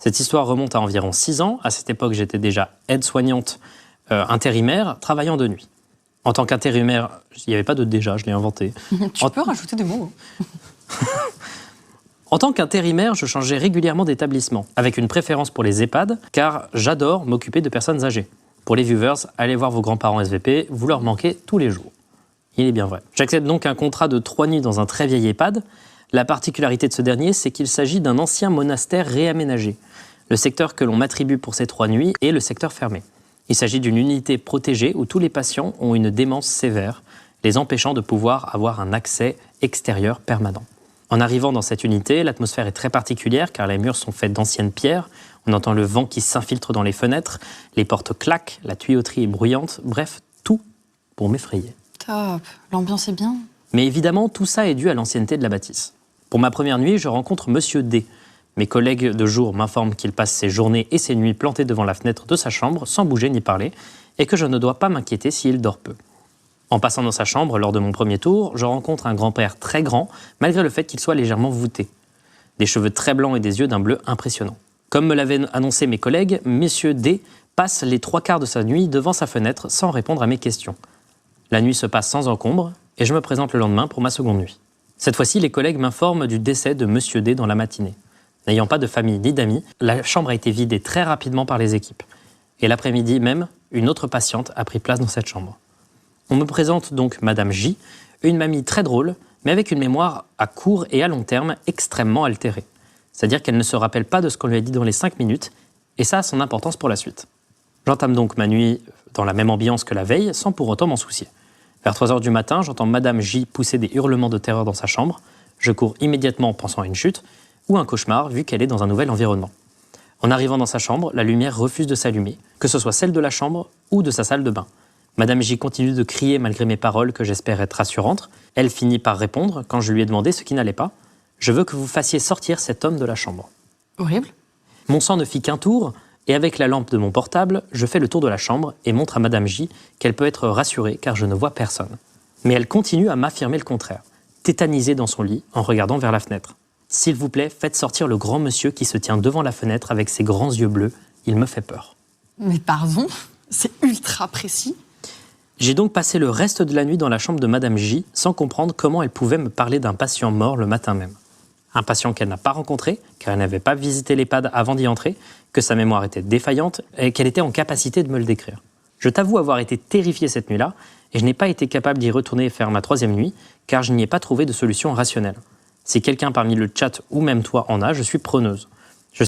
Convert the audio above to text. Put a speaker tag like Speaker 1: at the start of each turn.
Speaker 1: Cette histoire remonte à environ 6 ans. À cette époque, j'étais déjà aide-soignante intérimaire, travaillant de nuit. En tant qu'intérimaire, il n'y avait pas de déjà, je l'ai inventé.
Speaker 2: Tu peux rajouter des mots.
Speaker 1: En tant qu'intérimaire, je changeais régulièrement d'établissement, avec une préférence pour les EHPAD, car j'adore m'occuper de personnes âgées. Pour les viewers, allez voir vos grands-parents SVP, vous leur manquez tous les jours. Il est bien vrai. J'accepte donc un contrat de 3 nuits dans un très vieil EHPAD. La particularité de ce dernier, c'est qu'il s'agit d'un ancien monastère réaménagé. Le secteur que l'on m'attribue pour ces 3 nuits est le secteur fermé. Il s'agit d'une unité protégée où tous les patients ont une démence sévère, les empêchant de pouvoir avoir un accès extérieur permanent. En arrivant dans cette unité, l'atmosphère est très particulière car les murs sont faits d'anciennes pierres, on entend le vent qui s'infiltre dans les fenêtres, les portes claquent, la tuyauterie est bruyante, bref, tout pour m'effrayer.
Speaker 2: Top, l'ambiance est bien.
Speaker 1: Mais évidemment, tout ça est dû à l'ancienneté de la bâtisse. Pour ma première nuit, je rencontre Monsieur D. Mes collègues de jour m'informent qu'il passe ses journées et ses nuits plantés devant la fenêtre de sa chambre, sans bouger ni parler, et que je ne dois pas m'inquiéter s'il dort peu. En passant dans sa chambre, lors de mon premier tour, je rencontre un grand-père très grand, malgré le fait qu'il soit légèrement voûté. Des cheveux très blancs et des yeux d'un bleu impressionnant. Comme me l'avaient annoncé mes collègues, Monsieur D passe les 3/4 de sa nuit devant sa fenêtre sans répondre à mes questions. La nuit se passe sans encombre, et je me présente le lendemain pour ma seconde nuit. Cette fois-ci, les collègues m'informent du décès de Monsieur D dans la matinée. N'ayant pas de famille ni d'amis, la chambre a été vidée très rapidement par les équipes. Et l'après-midi même, une autre patiente a pris place dans cette chambre. On me présente donc Madame J, une mamie très drôle, mais avec une mémoire à court et à long terme extrêmement altérée. C'est-à-dire qu'elle ne se rappelle pas de ce qu'on lui a dit dans les 5 minutes, et ça a son importance pour la suite. J'entame donc ma nuit dans la même ambiance que la veille, sans pour autant m'en soucier. Vers 3h du matin, j'entends Madame J pousser des hurlements de terreur dans sa chambre. Je cours immédiatement pensant à une chute, ou un cauchemar, vu qu'elle est dans un nouvel environnement. En arrivant dans sa chambre, la lumière refuse de s'allumer, que ce soit celle de la chambre ou de sa salle de bain. Madame J continue de crier malgré mes paroles que j'espère être rassurantes. Elle finit par répondre quand je lui ai demandé ce qui n'allait pas. « Je veux que vous fassiez sortir cet homme de la chambre. »
Speaker 2: Horrible.
Speaker 1: Mon sang ne fit qu'un tour, et avec la lampe de mon portable, je fais le tour de la chambre et montre à Madame J qu'elle peut être rassurée car je ne vois personne. Mais elle continue à m'affirmer le contraire, tétanisée dans son lit en regardant vers la fenêtre. « S'il vous plaît, faites sortir le grand monsieur qui se tient devant la fenêtre avec ses grands yeux bleus. Il me fait peur. »
Speaker 2: Mais pardon, c'est ultra précis.
Speaker 1: J'ai donc passé le reste de la nuit dans la chambre de Madame J sans comprendre comment elle pouvait me parler d'un patient mort le matin même. Un patient qu'elle n'a pas rencontré, car elle n'avait pas visité l'EHPAD avant d'y entrer, que sa mémoire était défaillante et qu'elle était en capacité de me le décrire. Je t'avoue avoir été terrifié cette nuit-là, et je n'ai pas été capable d'y retourner et faire ma 3e nuit, car je n'y ai pas trouvé de solution rationnelle. Si quelqu'un parmi le chat ou même toi en a, je suis preneuse.